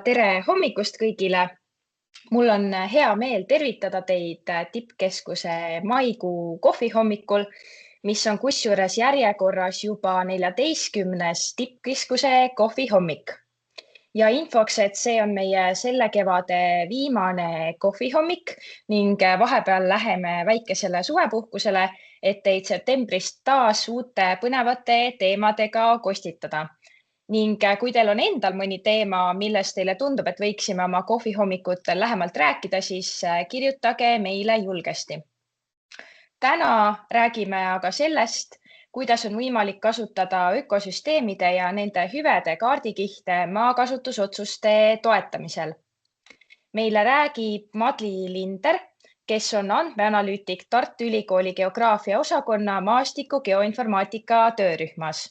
Tere hommikust kõigile! Mul on hea meel tervitada teid tippkeskuse maikuu kohvihommikul, mis on kusjuures järjekorras juba 14. tippkeskuse kohvihommik. Ja infoks, et see on meie selle kevade viimane kohvihommik ning vahepeal läheme väikesele suvepuhkusele, et teid septembrist taas uute põnevate teemadega kostitada. Ning kui teil on endal mõni teema, millest teile tundub, et võiksime oma kohvihommikutel lähemalt rääkida, siis kirjutage meile julgesti. Täna räägime aga sellest, kuidas on võimalik kasutada ökosüsteemide ja nende hüvede kaardikihte maakasutusotsuste toetamisel. Meile räägib Madli Linder, kes on andmeanalüütik Tartu Ülikooli geograafia osakonna maastiku geoinformaatika töörühmas.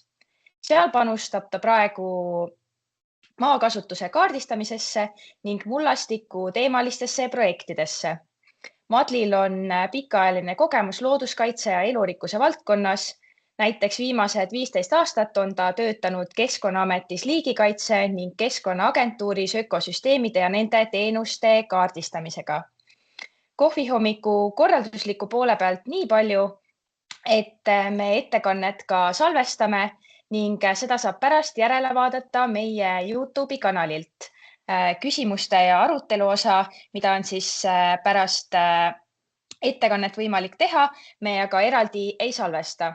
Seal panustab ta praegu maakasutuse kaardistamisesse ning mullastiku teemalistesse projektidesse. Madlil on pikaajaline kogemus looduskaitse ja elurikkuse valdkonnas. Näiteks viimased 15 aastat on ta töötanud Keskkonnaametis liigikaitse ning Keskkonnaagentuuris ökosüsteemide ja nende teenuste kaardistamisega. Kohvihommiku korraldusliku poole pealt nii palju, et me ettekannet ka salvestame ning seda saab pärast järele vaadata meie YouTube'i kanalilt. Küsimuste ja arutelu osa, mida on siis pärast ettekannet võimalik teha, me aga eraldi ei salvesta.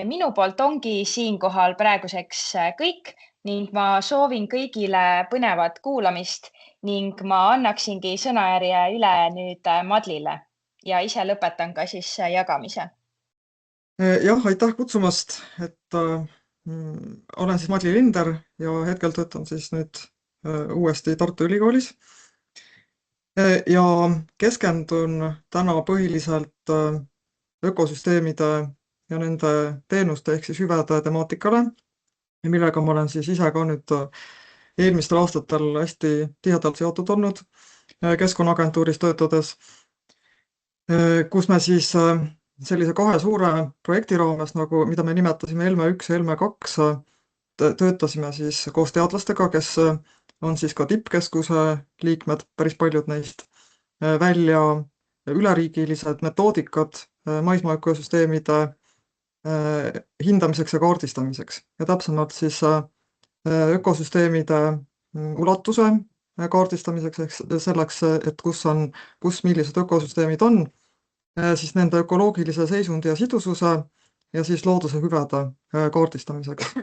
Minu poolt ongi siinkohal praeguseks kõik ning ma soovin kõigile põnevat kuulamist ning ma annaksingi sõnajärje üle nüüd Madlile ja ise lõpetan ka siis jagamise. Jah, aitäh kutsumast, et olen siis Madli Linder ja hetkel töötan siis nüüd uuesti Tartu Ülikoolis. Ja keskendun täna põhiliselt ökosüsteemide ja nende teenuste ehk siis hüvede temaatikale, millega ma olen siis ise ka nüüd eelmistel aastatel hästi tihedalt seotud olnud Keskkonnaagentuuris töötades, kus me siis sellise kahe suure projekti raames, mida me nimetasime Helme 1 ja Helme 2, töötasime siis koos teadlastega, kes on siis ka tippkeskuse liikmed, päris paljud neist, välja üleriigilised metoodikad maismaa ökosüsteemide hindamiseks ja kaardistamiseks. Ja täpsemalt siis ökosüsteemide ulatuse kaardistamiseks, ehk selleks, et kus millised ökosüsteemid on, siis nende ökoloogilise seisundi ja sidususe ja siis looduse hüvede kaardistamiseks.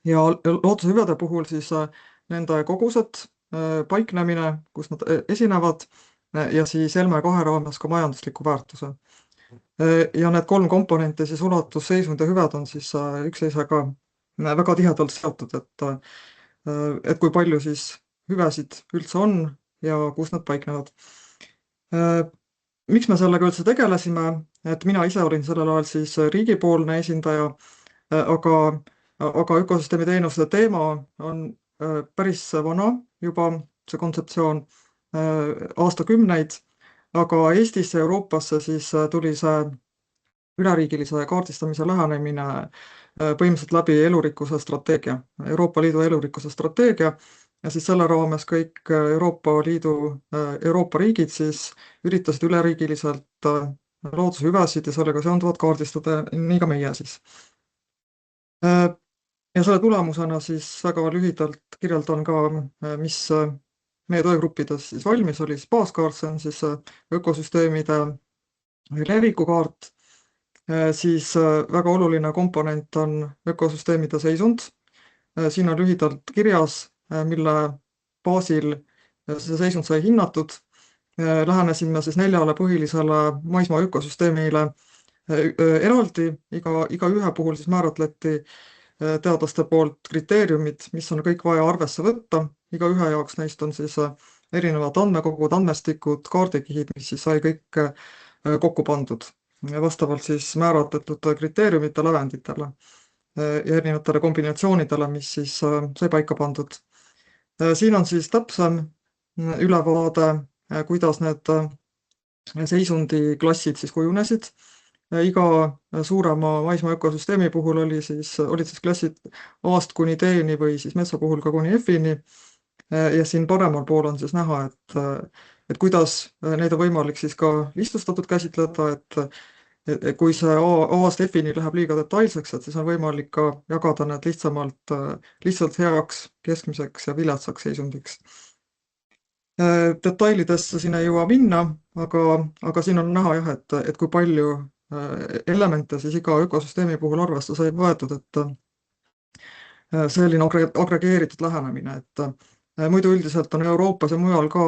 Ja looduse hüvede puhul siis nende kogused, paiknemine, kus nad esinevad, ja siis Helme 2 raames ka majandusliku väärtuse. Ja need 3 komponenti, siis ulatus, seisund ja hüved on siis üksteisega väga tihedalt seotud, et kui palju siis hüvesid üldse on ja kus nad paiknevad. Miks me sellega üldse tegelesime, et mina ise olin sellel ajal siis riigipoolne esindaja, aga ökosüsteemi teenuste teema on päris vana juba, see kontseptsioon aastakümneid, aga Eestisse ja Euroopasse siis tuli see üleriigilise kaardistamise lähenemine põhimõtteliselt läbi elurikkuse strateegia, Euroopa Liidu elurikkuse strateegia. Ja siis selle raames kõik Euroopa riigid siis üritasid üleriigiliselt looduse hüvesid ja sellega seonduvat kaardistada, nii ka meie siis. Ja selle tulemusena siis väga lühidalt kirjeldan ka, mis meie töögruppides siis valmis oli. Siis baaskaart, see on siis ökosüsteemide levikukaart. Siis väga oluline komponent on ökosüsteemide seisund. Siin on lühidalt kirjas, mille baasil see seisund sai hinnatud. Lähenesime siis 4 põhilisele maismaa ökosüsteemile eraldi. Iga ühe puhul siis määratleti teadlaste poolt kriteeriumid, mis on kõik vaja arvesse võtta. Iga ühe jaoks neist on siis erinevad andmekogud, andmestikud, kaardikihid, mis siis sai kõik kokku pandud vastavalt siis määratletud kriteeriumite lävenditele ja erinevatele kombinatsioonidele, mis siis sai paika pandud. Siin on siis täpsem ülevaade, kuidas need seisundi klassid siis kujunesid. Iga suurema maismaa ökosüsteemi puhul olid siis klassid A-st kuni D-ni või siis metsa puhul ka kuni F-ini. Ja siin paremal pool on siis näha, et kuidas neid on võimalik siis ka lihtsustatud käsitleda, et kui see A-Stefini läheb liiga detailseks, et siis on võimalik ka jagada need lihtsalt heaks, keskmiseks ja viletsaks seisundiks. Detailidesse siin ei jõua minna, aga siin on näha jah, et kui palju elemente siis iga ökosüsteemi puhul arvesse sai võetud, et selline agregeeritud lähenemine, et muidu üldiselt on Euroopas ja mujal ka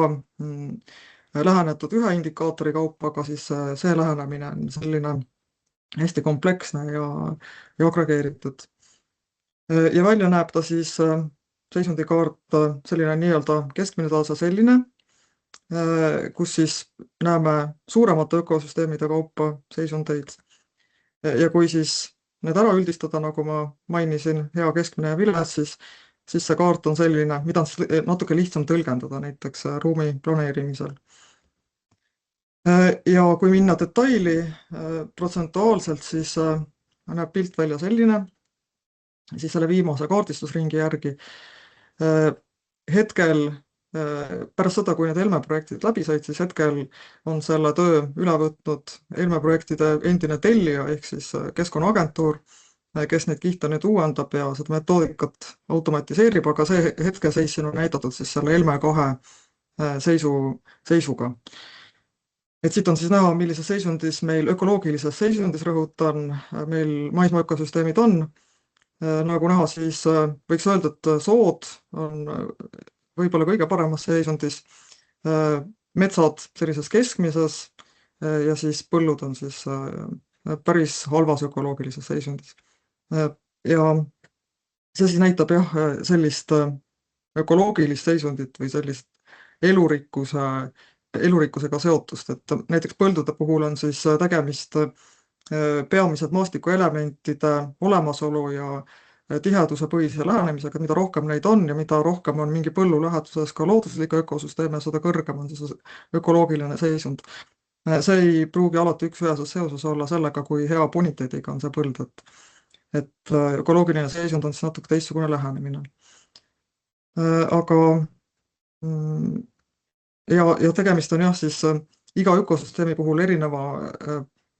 lähenetud ühe indikaatori kaupa, aga siis see lähenemine on selline hästi kompleksne ja agregeeritud. Ja välja näeb ta siis seisundikaart selline nii-öelda keskmine tase selline, kus siis näeme suuremate ökosüsteemide kaupa seisundeid. Ja kui siis need ära üldistada, nagu ma mainisin, hea, keskmine ja vilets, siis see kaart on selline, mida on siis natuke lihtsam tõlgendada näiteks ruumi planeerimisel. Ja kui minna detaili protsentuaalselt, siis näeb pilt välja selline, siis selle viimase kaardistusringi järgi hetkel pärast seda, kui need Helme projektid läbi said, siis hetkel on selle töö üle võtnud Helme projektide endine tellija ehk siis Keskkonnaagentuur, kes neid kihte nüüd uuendab ja seda metoodikat automatiseerib, aga see hetkeseis siin on näidatud siis selle Helme 2 seisuga. Et siit on siis näha, millises seisundis meil, ökoloogilises seisundis rõhutan, meil maismaa ökosüsteemid on. Nagu näha, siis võiks öelda, et sood on võib-olla kõige paremas seisundis, metsad sellises keskmises ja siis põllud on siis päris halvas ökoloogilises seisundis. Ja see siis näitab jah, sellist ökoloogilist seisundit või sellist elurikkusega seotust, et näiteks põldude puhul on siis tegemist peamised maastikuelementide olemasolu ja tiheduse põhise lähenemisega, mida rohkem neid on ja mida rohkem on mingi põllu läheduses ka looduslikke ökosüsteeme, seda kõrgem on siis ökoloogiline seisund. See ei pruugi alati üksüheses seoses olla sellega, kui hea boniteediga on see põld, et ökoloogiline seisund on siis natuke teistsugune lähenemine. Aga ja tegemist on jah, siis iga ökosüsteemi puhul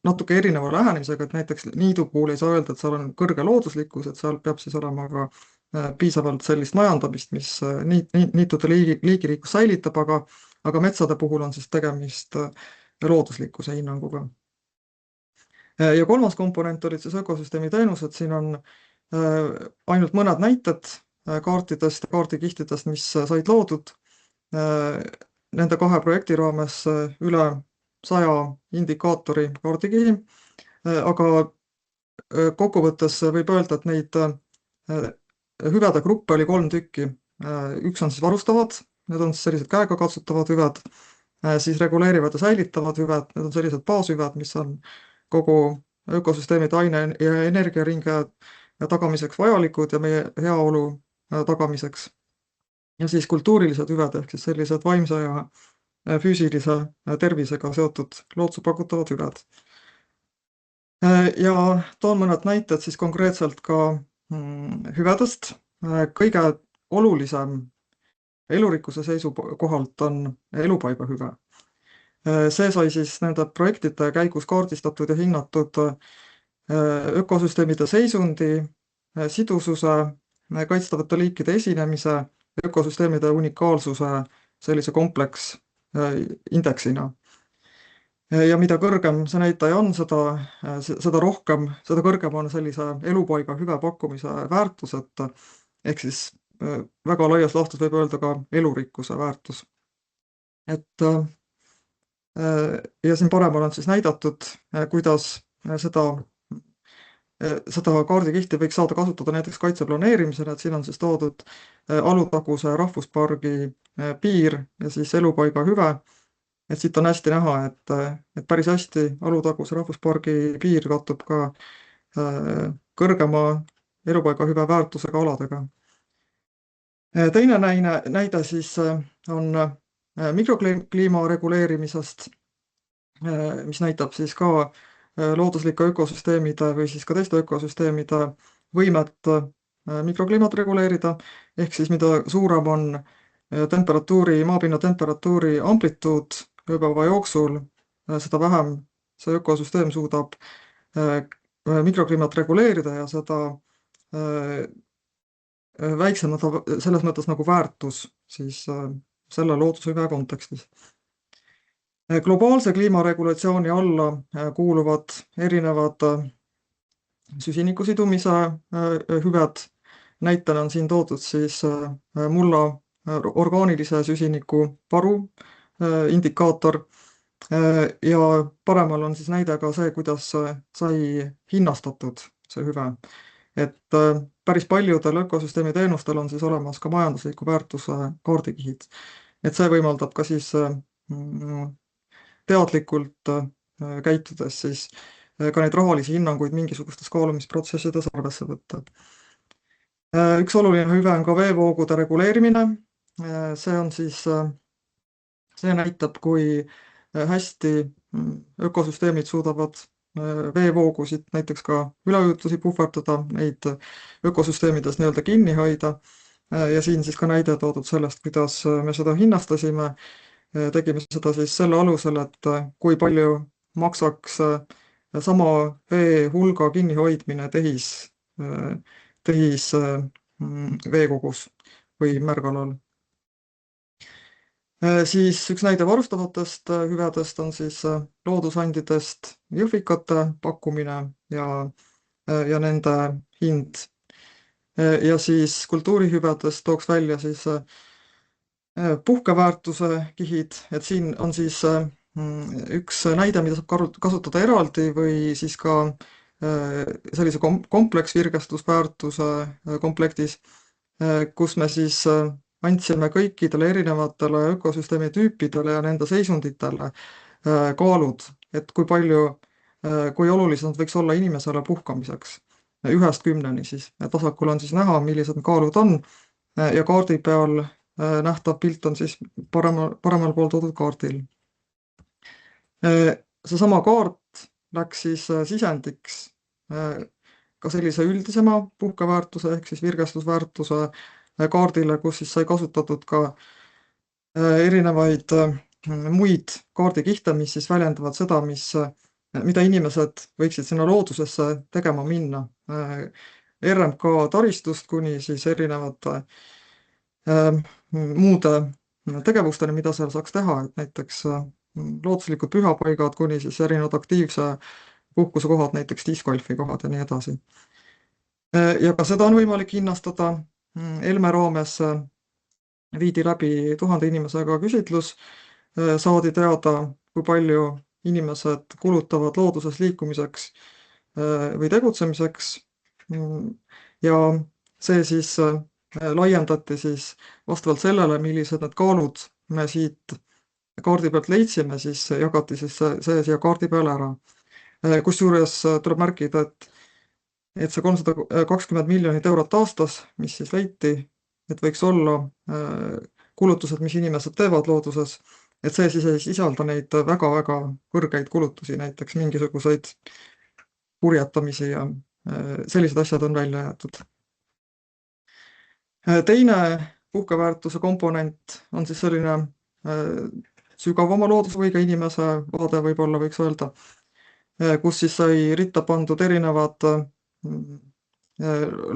natuke erineva lähenemisega, et näiteks niidu puhul ei saa öelda, et seal on kõrge looduslikkus, et seal peab siis olema ka piisavalt sellist majandamist, mis niitude liigiriiklust säilitab, aga metsade puhul on siis tegemist looduslikkuse hinnanguga. Ja kolmas komponent olid siis ökosüsteemi teenused, siin on ainult mõned näited kaartidest ja kaardikihtidest, mis said loodud. Nende 2 projekti raames üle 100 indikaatori kaardikihi, aga kokkuvõttes võib öelda, et neid hüvede gruppe oli 3 tükki. Üks on siis varustavad, need on siis sellised käega katsutavad hüved, siis reguleerivad ja säilitavad hüved, need on sellised baashüved, mis on kogu ökosüsteemide aine- ja energiaringe tagamiseks vajalikud ja meie heaolu tagamiseks. Ja siis kultuurilised hüved ehk siis sellised vaimse ja füüsilise tervisega seotud lootsu pakutavad hüved. Ja toon mõned näited siis konkreetselt ka hüvedest. Kõige olulisem elurikkuse seisukohalt on elupaigahüve. See sai siis nende projektide käigus kaardistatud ja hinnatud ökosüsteemide seisundi, sidususe, kaitstavate liikide esinemise, ökosüsteemide unikaalsuse sellise kompleksindeksina. Ja mida kõrgem see näitaja on, seda kõrgem on sellise elupaiga hüve pakkumise väärtus, ehk siis väga laias laastus võib öelda ka elurikkuse väärtus. Ja siin paremal on siis näidatud, kuidas seda kaardikihti võiks saada kasutada näiteks kaitseplaneerimisel, et siin on siis toodud Alutaguse rahvuspargi piir ja siis elupaiga hüve. Et siit on hästi näha, et päris hästi Alutaguse rahvuspargi piir kattub ka kõrgema elupaiga hüve väärtusega aladega. Teine näide siis on mikrokliima reguleerimisest, mis näitab siis ka looduslike ökosüsteemide või siis ka teiste ökosüsteemide võimet mikrokliimat reguleerida, ehk siis mida suurem on maapinna temperatuuri amplituud ööpäeva jooksul, seda vähem see ökosüsteem suudab mikrokliimat reguleerida ja seda väiksem selles mõttes nagu väärtus siis selle loodushüve kontekstis. Globaalse kliimaregulatsiooni alla kuuluvad erinevad süsiniku sidumise hüved. Näitena on siin toodud siis mulla orgaanilise süsiniku varu indikaator ja paremal on siis näide ka see, kuidas sai hinnastatud see hüve. Et päris paljudel ökosüsteemi teenustel on siis olemas ka majandusliku väärtuse kaardikihid. Et see võimaldab ka siis teadlikult käitudes siis ka neid rahalisi hinnanguid mingisugustes kaalumisprotsessides arvesse võtta. Üks oluline hüve on ka veevoogude reguleerimine. See on siis, see näitab, kui hästi ökosüsteemid suudavad veevoogusid, näiteks ka üleujutusi puhverdada, neid ökosüsteemides nii-öelda kinni hoida. Ja siin siis ka näide toodud sellest, kuidas me seda hinnastasime. Tegime seda siis selle alusel, et kui palju maksaks sama vee hulga kinnihoidmine tehis veekogus või märgalal. Siis üks näide varustavatest hüvedest on siis loodusandidest jõhvikate pakkumine ja nende hind. Ja siis kultuurihüvedest tooks välja siis puhkeväärtuse kihid, et siin on siis üks näide, mida saab kasutada eraldi või siis ka sellise kompleksvirgestusväärtuse komplektis, kus me siis andsime kõikidele erinevatele ökosüsteemi tüüpidele ja nende seisunditele kaalud, et kui olulised nad võiks olla inimesele puhkamiseks 1–10 siis. Et vasakul on siis näha, millised kaalud on ja kaardi peal nähtav pilt on siis paremal pool toodud kaardil. Seesama kaart läks siis sisendiks ka sellise üldisema puhkeväärtuse ehk siis virgestusväärtuse kaardile, kus siis sai kasutatud ka erinevaid muid kaardikihte, mis siis väljendavad seda, mida inimesed võiksid sinna loodusesse tegema minna. RMK taristust kuni siis erinevate muude tegevusteni, mida seal saaks teha, et näiteks looduslikud pühapaigad kuni siis erinevad aktiivse puhkusekohad, näiteks discgolfi kohad ja nii edasi. Ja ka seda on võimalik hinnastada. Elme raames viidi läbi 1000 inimesega küsitlus, saadi teada, kui palju inimesed kulutavad looduses liikumiseks või tegutsemiseks ja see siis laiendati siis vastavalt sellele, millised need kaalud me siit kaardi pealt leidsime, siis jagati siis see siia kaardi peale ära. Kusjuures tuleb märkida, et see 320 miljonit eurot aastas, mis siis leiti, et võiks olla kulutused, mis inimesed teevad looduses, et see siis ei sisalda neid väga-väga kõrgeid kulutusi, näiteks mingisuguseid purjetamisi ja sellised asjad on välja jäetud. Teine puhkeväärtuse komponent on siis selline sügavama loodushuviga inimese vaade võib-olla võiks öelda, kus siis sai ritta pandud erinevad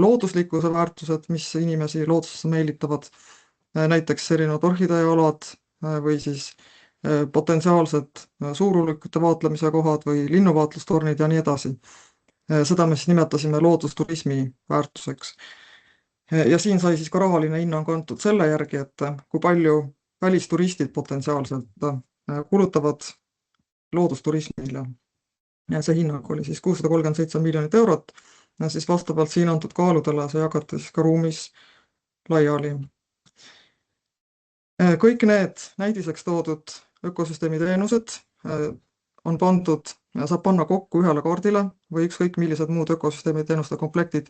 looduslikkuse väärtused, mis inimesi loodusesse meelitavad, näiteks erinevad orhideealad või siis potentsiaalsed suurulikute vaatlemise kohad või linnuvaatlustornid ja nii edasi. Seda me siis nimetasime loodusturismi väärtuseks. Ja siin sai siis ka rahaline hinnang antud selle järgi, et kui palju välisturistid potentsiaalselt kulutavad loodusturismile. Ja see hinnang oli siis 637 miljonit eurot. Ja siis vastavalt siin antud kaaludele see jagati siis ka ruumis laiali. Kõik need näidiseks toodud ökosüsteemi teenused on pandud, saab panna kokku ühele kaardile või ükskõik millised muud ökosüsteemi teenuste komplektid.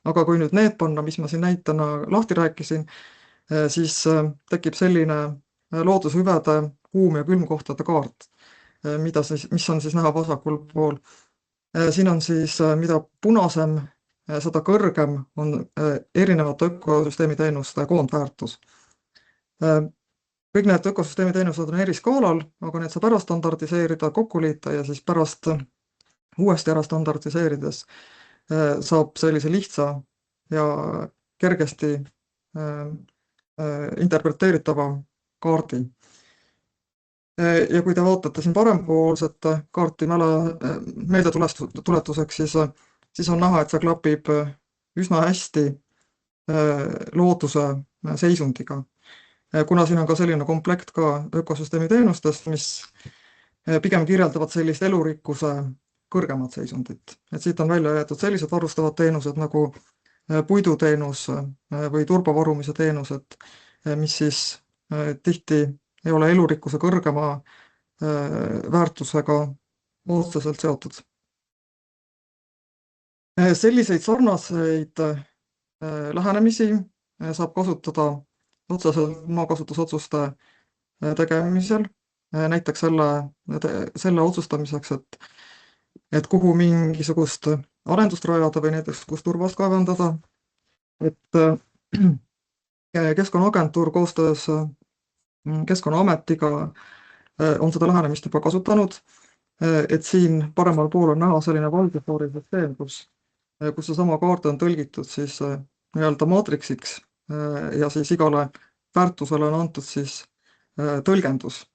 Aga kui nüüd need panna, mis ma siin näitena lahti rääkisin, siis tekib selline loodushüvede kuum- ja külmkohtade kaart, mis on siis näha vasakul pool. Siin on siis, mida punasem, seda kõrgem on erinevate ökosüsteemi teenuste koondväärtus. Kõik need ökosüsteemi teenused on eri skaalal, aga need saab ära standardiseerida, kokku liita ja siis pärast uuesti ära standardiseerides saab sellise lihtsa ja kergesti interpreteeritava kaardi. Ja kui te vaatate siin parempoolset kaarti meeldetuletuseks, siis on näha, et see klapib üsna hästi looduse seisundiga. Kuna siin on ka selline komplekt ka ökosüsteemi teenustest, mis pigem kirjeldavad sellist elurikkuse kõrgemat seisundit. Et siit on välja jäetud sellised varustavad teenused nagu puiduteenus või turbavarumise teenused, mis siis tihti ei ole elurikkuse kõrgema väärtusega otseselt seotud. Selliseid sarnaseid lähenemisi saab kasutada otseselt maakasutusotsuste tegemisel, näiteks selle otsustamiseks, et kuhu mingisugust arendust rajada või näiteks kus turvast kaevandada. Et Keskkonnaagentuur koostöös Keskkonnaametiga on seda lähenemist juba kasutanud, et siin paremal pool on näha selline valgefoori süsteem, kus seesama kaart on tõlgitud siis nii-öelda maatriksiks ja siis igale väärtusele on antud siis tõlgendus.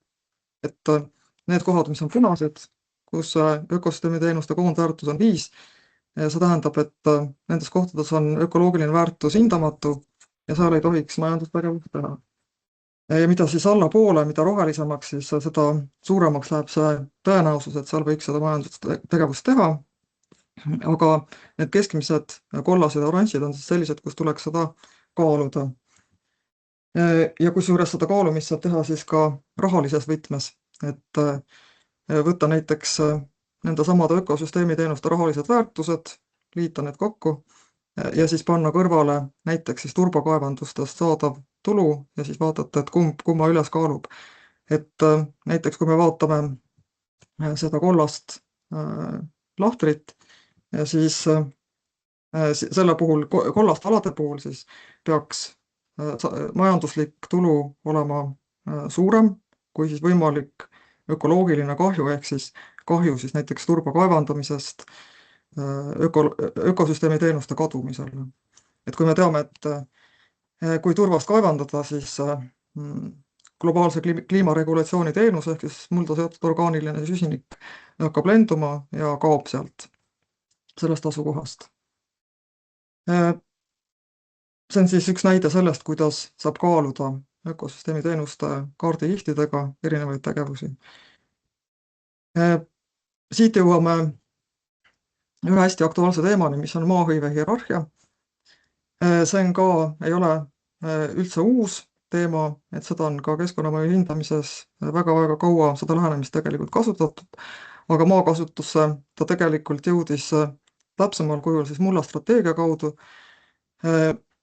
Et need kohad, mis on punased, kus ökosüsteemi teenuste koondväärtus on 5, see tähendab, et nendes kohtades on ökoloogiline väärtus hindamatu ja seal ei tohiks majandustegevust teha. Ja mida siis allapoole, mida rohelisemaks, siis seda suuremaks läheb see tõenäosus, et seal võiks seda majandustegevust teha. Aga need keskmised kollased ja oranžid on siis sellised, kus tuleks seda kaaluda. Ja kusjuures seda kaalumist saab teha siis ka rahalises võtmes, et võtta näiteks nende samade ökosüsteemi teenuste rahalised väärtused, liita need kokku ja siis panna kõrvale näiteks siis turbakaevandustest saadav tulu ja siis vaadata, et kumma üles kaalub. Et näiteks kui me vaatame seda kollast lahtrit, siis selle puhul, kollaste alade puhul, siis peaks majanduslik tulu olema suurem kui siis võimalik ökoloogiline kahju, ehk siis kahju siis näiteks turba kaevandamisest ökosüsteemi teenuste kadumisel. Et kui me teame, et kui turvast kaevandada, siis globaalse kliimaregulatsiooni teenus ehk siis mulda seotud orgaaniline süsinik hakkab lenduma ja kaob sealt, sellest asukohast. See on siis üks näide sellest, kuidas saab kaaluda ökosüsteemi teenuste kaardikihtidega erinevaid tegevusi. Siit jõuame ühe hästi aktuaalse teemani, mis on maahõive hierarhia. See on ka, ei ole üldse uus teema, et seda on ka keskkonnamõju hindamises väga-väga kaua seda lähenemist tegelikult kasutatud, aga maakasutusse ta tegelikult jõudis täpsemal kujul siis mullastrateegia kaudu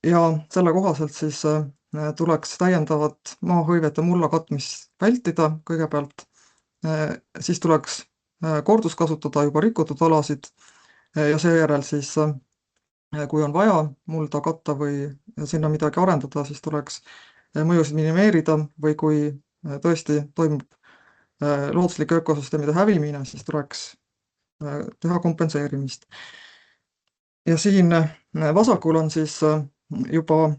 ja selle kohaselt siis tuleks täiendavat maahõivet ja mulla katmist vältida kõigepealt, siis tuleks korduskasutada juba rikutud alasid ja seejärel siis, kui on vaja mulda katta või sinna midagi arendada, siis tuleks mõjusid minimeerida või kui tõesti toimub looduslike ökosüsteemide hävimine, siis tuleks teha kompenseerimist. Ja siin vasakul on siis juba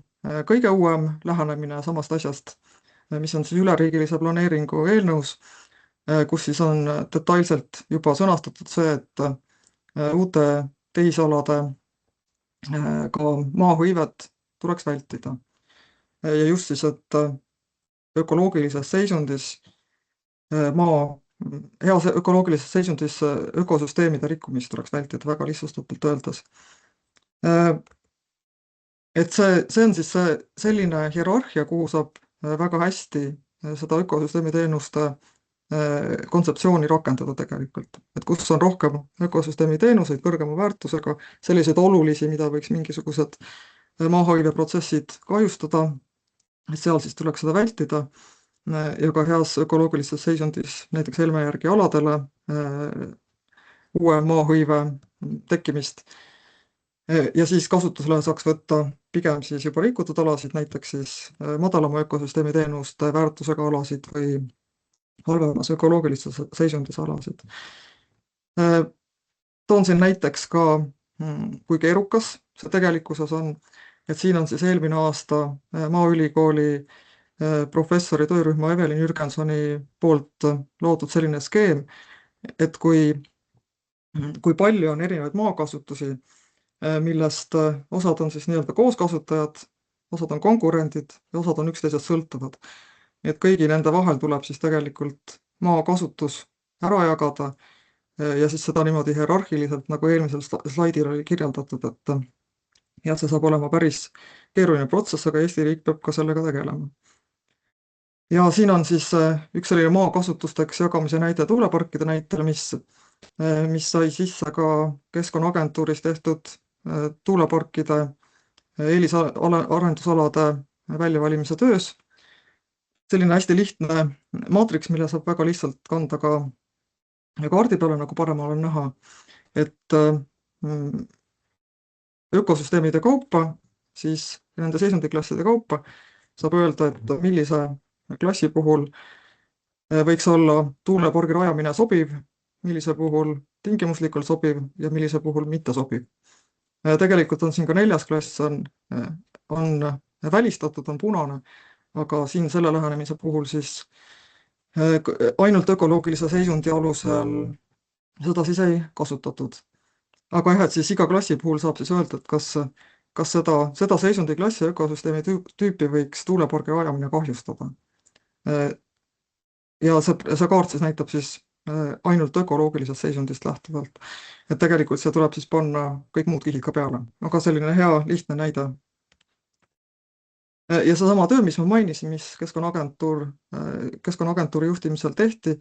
kõige uuem lähenemine samast asjast, mis on siis üleriigilise planeeringu eelnõus, kus siis on detailselt juba sõnastatud see, et uute tehisalade ka maahõivet tuleks vältida. Ja just siis, et ökoloogilises seisundis heas ökoloogilises seisundis ökosüsteemide rikkumist tuleks vältida, väga lihtsustatult öeldes. Et see on siis selline hierarhia, kuhu saab väga hästi seda ökosüsteemi teenuste kontseptsiooni rakendada tegelikult, et kus on rohkem ökosüsteemi teenuseid kõrgema väärtusega, selliseid olulisi, mida võiks mingisugused maahõiveprotsessid kahjustada, et seal siis tuleks seda vältida ja ka heas ökoloogilises seisundis näiteks Helmejärgi aladele uue maahõive tekkimist. Ja siis kasutusele saaks võtta pigem siis juba rikutud alasid, näiteks siis madalama ökosüsteemi teenuste väärtusega alasid või halvemas ökoloogilises seisundis alasid. Toon siin näiteks ka, kui keerukas see tegelikkuses on, et siin on siis eelmine aasta Maaülikooli professori töörühma Evelin Jürgensoni poolt loodud selline skeem, et kui palju on erinevaid maakasutusi, millest osad on siis nii-öelda kooskasutajad, osad on konkurendid ja osad on üksteisest sõltuvad. Nii et kõigi nende vahel tuleb siis tegelikult maakasutus ära jagada ja siis seda niimoodi hierarhiliselt, nagu eelmisel slaidil oli kirjeldatud, et jah, see saab olema päris keeruline protsess, aga Eesti riik peab ka sellega tegelema. Ja siin on siis üks selline maakasutusteks jagamise näide tuuleparkide näitel, mis sai sisse ka Keskkonnaagentuuris tehtud tuuleparkide eelisarendusalade väljavalimise töös. Selline hästi lihtne maatriks, mille saab väga lihtsalt kanda ka kaardi peale, nagu paremal on näha, et ökosüsteemide kaupa, siis nende seisundiklasside kaupa saab öelda, et millise klassi puhul võiks olla tuulepargi rajamine sobiv, millise puhul tingimuslikult sobiv ja millise puhul mitte sobiv. Tegelikult on siin ka 4. klass on välistatud, on punane, aga siin selle lähenemise puhul siis ainult ökoloogilise seisundi alusel seda siis ei kasutatud. Aga jah, et siis iga klassi puhul saab siis öelda, et kas seda seisundiklassi ökosüsteemi tüüpi võiks tuulepargi rajamine kahjustada. Ja see kaart siis näitab siis ainult ökoloogilisest seisundist lähtuvalt. Et tegelikult see tuleb siis panna kõik muud kihid ka peale. Aga selline hea lihtne näide. Ja seesama töö, mis ma mainisin, mis Keskkonnaagentuuri juhtimisel tehti,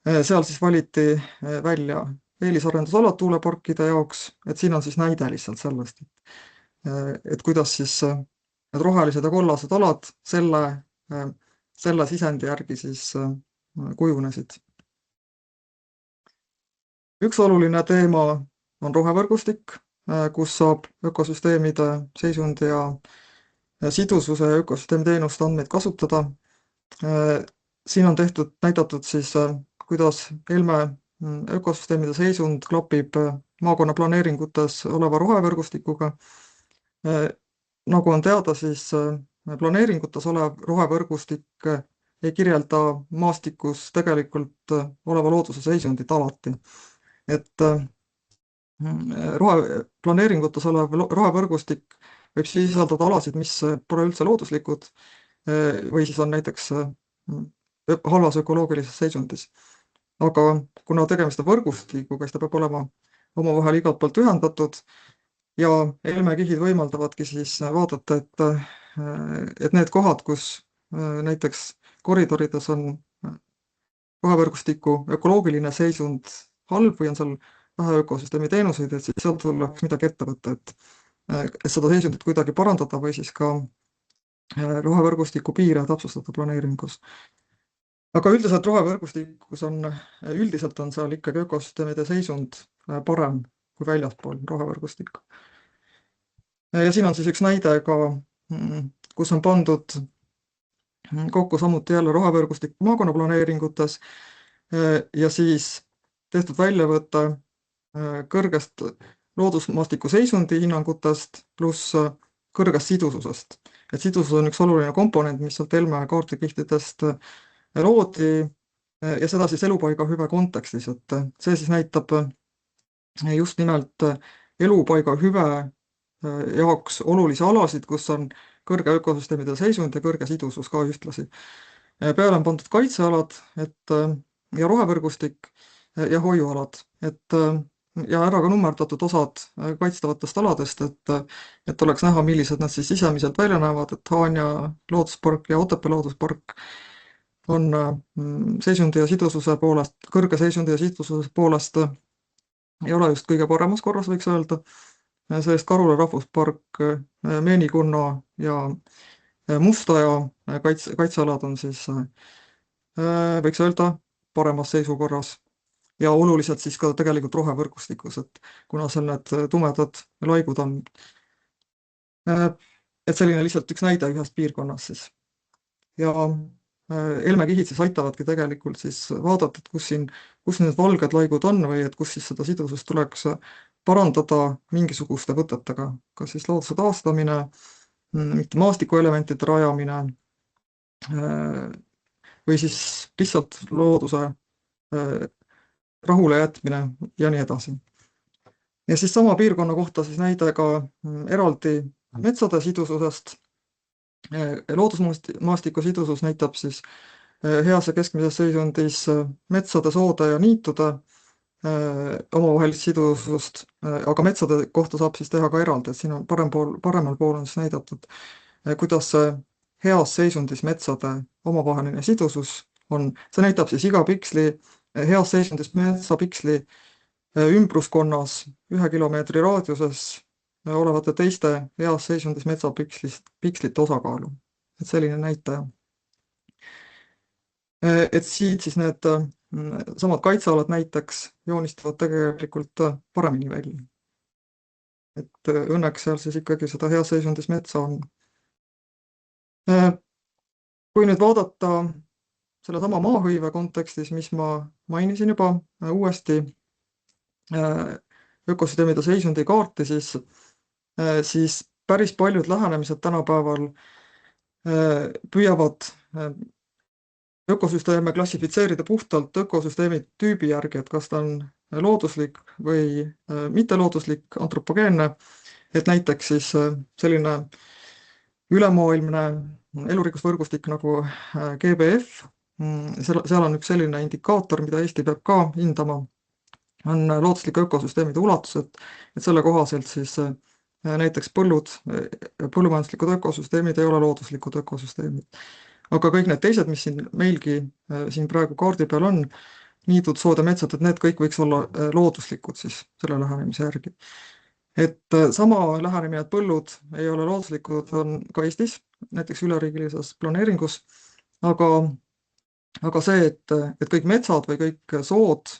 seal siis valiti välja eelisarendusalad tuuleparkide jaoks, et siin on siis näide lihtsalt sellest, et kuidas siis need rohelised ja kollased alad selle sisendi järgi siis kujunesid. Üks oluline teema on rohevõrgustik, kus saab ökosüsteemide seisundi ja sidususe ja ökosüsteemi teenuste andmeid kasutada. Siin on näidatud siis, kuidas Helme ökosüsteemide seisund klapib maakonna planeeringutes oleva rohevõrgustikuga. Nagu on teada, siis planeeringutes olev rohevõrgustik ei kirjelda maastikus tegelikult oleva looduse seisundit alati. Et planeeringutes olev rohevõrgustik võib sisaldada alasid, mis pole üldse looduslikud või siis on näiteks halvas ökoloogilises seisundis. Aga kuna tegemist on võrgustikuga, siis ta peab olema omavahel igalt poolt ühendatud ja Helme kihid võimaldavadki siis vaadata, et need kohad, kus näiteks koridorides on rohevõrgustiku ökoloogiline seisund halb või on seal vähe ökosüsteemi teenuseid, et siis seal tuleks midagi ette võtta, et seda seisundit kuidagi parandada või siis ka rohevõrgustiku piire täpsustada planeeringus. Aga üldiselt rohevõrgustikus üldiselt on seal ikkagi ökosüsteemide seisund parem kui väljaspool rohevõrgustikku. Ja siin on siis üks näide ka, kus on pandud kokku samuti jälle rohevõrgustik maakonnaplaneeringutes ja siis tehtud väljavõte kõrgest loodusmaastiku seisundi hinnangutest pluss kõrgest sidususest. Et sidusus on üks oluline komponent, mis sealt Helme kaardikihtidest loodi ja seda siis elupaiga hüve kontekstis, et see siis näitab just nimelt elupaiga hüve jaoks olulisi alasid, kus on kõrge ökosüsteemide seisund ja kõrge sidusus ka ühtlasi. Peale on pandud kaitsealad ja rohevõrgustik ja hoiualad, ja ära ka nummerdatud osad kaitstavatest aladest, et oleks näha, millised nad siis sisemiselt välja näevad, et Haanja looduspark ja Otepää looduspark on seisundi ja sidususe poolest, kõrge seisundi ja sidususe poolest ei ole just kõige paremas korras, võiks öelda. Sellest Karula rahvuspark, Meenikunna ja Mustaja kaitsealad on siis, võiks öelda, paremas seisukorras. ja oluliselt siis ka tegelikult rohevõrgustikus, et kuna seal need tumedad laigud on. Et selline lihtsalt üks näide ühest piirkonnast siis. Ja elmekihid siis aitavadki tegelikult siis vaadata, et kus need valged laigud on või et kus siis seda sidusust tuleks parandada mingisuguste võtetega, kas siis looduse taastamine, mingite maastikuelementide rajamine või siis lihtsalt looduse rahule jätmine ja nii edasi. Ja siis sama piirkonna kohta siis näide ka eraldi metsade sidususest. Loodusmaastiku sidusus näitab siis heas ja keskmises seisundis metsade, soode ja niitude omavahelist sidusust, aga metsade kohta saab siis teha ka eraldi, et siin on paremal pool on siis näidatud, kuidas heas seisundis metsade omavaheline sidusus on. See näitab siis iga piksli, heas seisundis metsapiksli ümbruskonnas 1 kilomeetri raadiuses olevate teiste heas seisundis metsapikslite osakaalu. Et selline näitaja. Et siit siis need samad kaitsealad näiteks joonistavad tegelikult paremini välja. Et õnneks seal siis ikkagi seda heas seisundis metsa on. Kui nüüd vaadata sellesama maahõive kontekstis, mis ma mainisin juba uuesti ökosüsteemide seisundi kaarti, siis päris paljud lähenemised tänapäeval püüavad ökosüsteeme klassifitseerida puhtalt ökosüsteemi tüübi järgi, et kas ta on looduslik või mittelooduslik, antropogeenne, et näiteks siis selline ülemaailmne elurikkusvõrgustik nagu GBF, seal on üks selline indikaator, mida Eesti peab ka hindama, on looduslike ökosüsteemide ulatus, et selle kohaselt siis näiteks põllumajanduslikud ökosüsteemid ei ole looduslikud ökosüsteemid. Aga kõik need teised, mis siin meilgi siin praegu kaardi peal on, niidud, sood ja metsad, et need kõik võiks olla looduslikud siis selle lähenemise järgi. Et sama lähenemine, et põllud ei ole looduslikud, on ka Eestis, näiteks üleriigilises planeeringus, aga see, et kõik metsad või kõik sood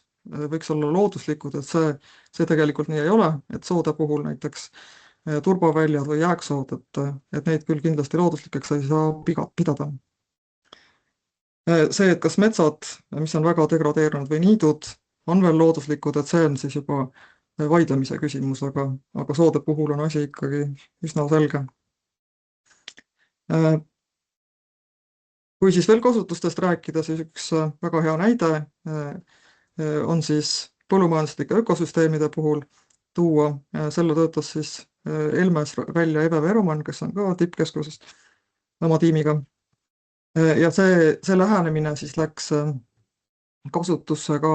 võiks olla looduslikud, et see tegelikult nii ei ole, et soode puhul näiteks turbaväljad või jääksood, et neid küll kindlasti looduslikeks ei saa pidada. See, et kas metsad, mis on väga degradeerunud või niidud, on veel looduslikud, et see on siis juba vaidlemise küsimus, aga soode puhul on asi ikkagi üsna selge. Kui siis veel kasutustest rääkida, siis üks väga hea näide on siis põllumajanduslike ökosüsteemide puhul tuua, selle töötas siis Elmes välja Eve Veroman, kes on ka tippkeskusest oma tiimiga. Ja see lähenemine siis läks kasutusse ka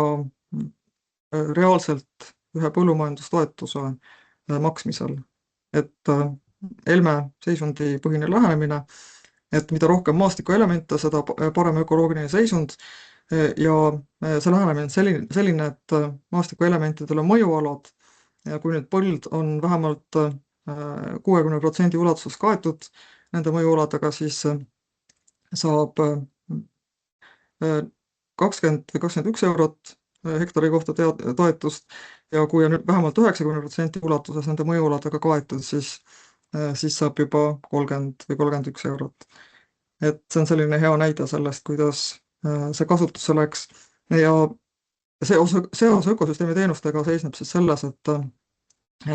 reaalselt ühe põllumajandustoetuse maksmisel. Et Elme seisundipõhine lähenemine, et mida rohkem maastikuelemente, seda parem ökoloogiline seisund. Ja see lähenemine on selline, et maastikuelementidel on mõjualad ja kui nüüd põld on vähemalt 60% ulatuses kaetud nende mõjualadega, siis saab 20 või 21 eurot hektari kohta toetust ja kui on vähemalt 90% ulatuses nende mõjualadega kaetud, siis saab juba 30 või 31 eurot. Et see on selline hea näide sellest, kuidas see kasutusse läks ja seos ökosüsteemi teenustega seisneb siis selles, et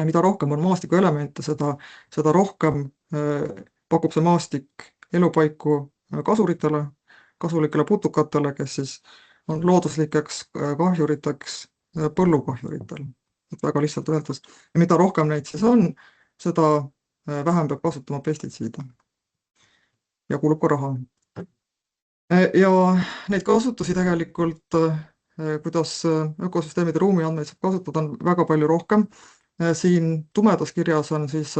mida rohkem on maastikuelemente, seda rohkem pakub see maastik elupaiku kasuritele, kasulikele putukatele, kes siis on looduslikeks kahjuriteks põllukahjuritel, et väga lihtsalt öeldes. Ja mida rohkem neid siis on, seda vähem peab kasutama pestitsiide ja kulub ka raha. Ja neid kasutusi tegelikult, kuidas ökosüsteemide ruumiandmeid saab kasutada, on väga palju rohkem. Siin tumedas kirjas on siis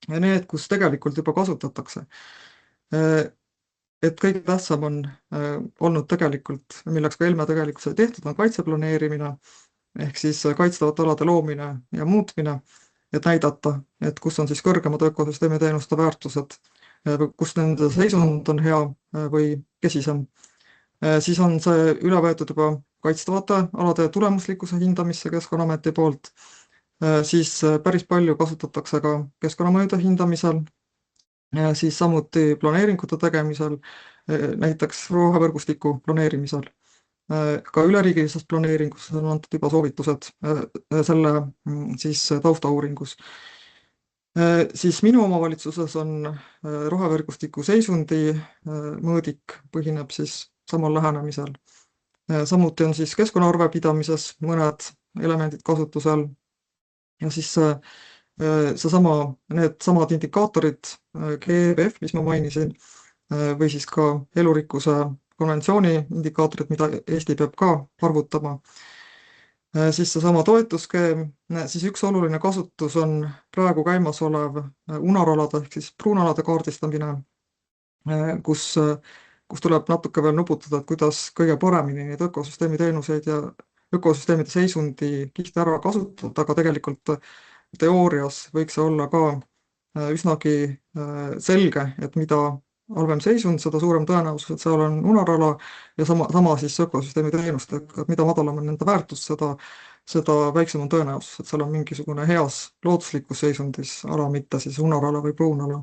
need, kus tegelikult juba kasutatakse. Et kõige tähtsam on olnud tegelikult, milleks ka Elme tegelikult sai tehtud, on kaitseplaneerimine, ehk siis kaitstavate alade loomine ja muutmine, et näidata, et kus on siis kõrgemad ökosüsteemi teenuste väärtused, kus nende seisund on hea või kesisem. Siis on see üle võetud juba kaitstavate alade tulemuslikkuse hindamisse Keskkonnaameti poolt, siis päris palju kasutatakse ka keskkonnamõjude hindamisel, siis samuti planeeringute tegemisel, näiteks rohevõrgustiku planeerimisel. Ka üleriigilises planeeringus on antud juba soovitused selle siis taustauuringus. Siis minu omavalitsuses on rohevõrgustiku seisundi mõõdik, põhineb siis samal lähenemisel. Samuti on siis keskkonnaarve pidamises mõned elemendid kasutusel ja siis needsamad indikaatorid, GBF, mis ma mainisin, või siis ka elurikkuse konventsiooni indikaatorid, mida Eesti peab ka arvutama. Siis seesama toetusskeem, siis üks oluline kasutus on praegu käimasolev unaralade ehk siis pruunalade kaardistamine, kus tuleb natuke veel nuputada, et kuidas kõige paremini neid ökosüsteemi teenuseid ja ökosüsteemide seisundi kihte ära kasutada, aga tegelikult teoorias võiks see olla ka üsnagi selge, et mida halvem seisund, seda suurem tõenäosus, et seal on unarala ja sama siis ökosüsteemi teenustega, et mida madalam on nende väärtus, seda väiksem on tõenäosus, et seal on mingisugune heas looduslikus seisundis ala, mitte siis unarala või pruunala.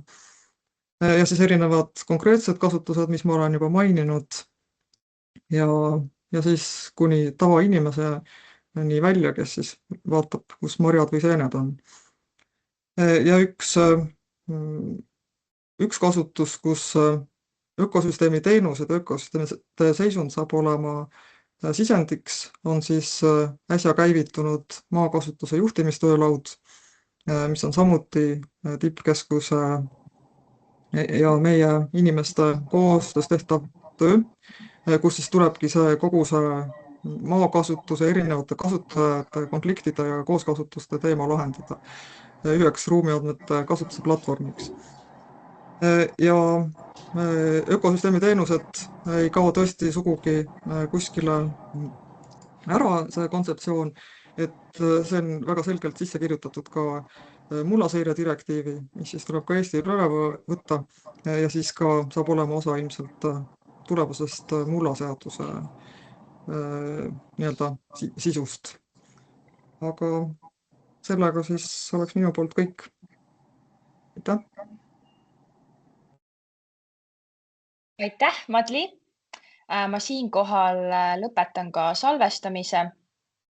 Ja siis erinevad konkreetsed kasutused, mis ma olen juba maininud ja siis kuni tavainimeseni välja, kes siis vaatab, kus marjad või seened on. Ja üks kasutus, kus ökosüsteemi teenused, ökosüsteemi seisund saab olema sisendiks, on siis äsja käivitunud maakasutuse juhtimistöölaud, mis on samuti tippkeskuse ja meie inimeste koostöös tehtav töö, kus siis tulebki kogu see maakasutuse erinevate kasutajate konfliktide ja kooskasutuste teema lahendada üheks ruumiandmete kasutuse platvormiks. Ja ökosüsteemi teenused ei kao tõesti sugugi kuskile ära, see kontseptsioon, et see on väga selgelt sisse kirjutatud ka mullaseire direktiivi, mis siis tuleb ka Eestil üle võtta ja siis ka saab olema osa ilmselt tulevasest mullaseaduse nii-öelda sisust. Aga sellega siis oleks minu poolt kõik. Aitäh! Aitäh, Madli! Ma siinkohal lõpetan ka salvestamise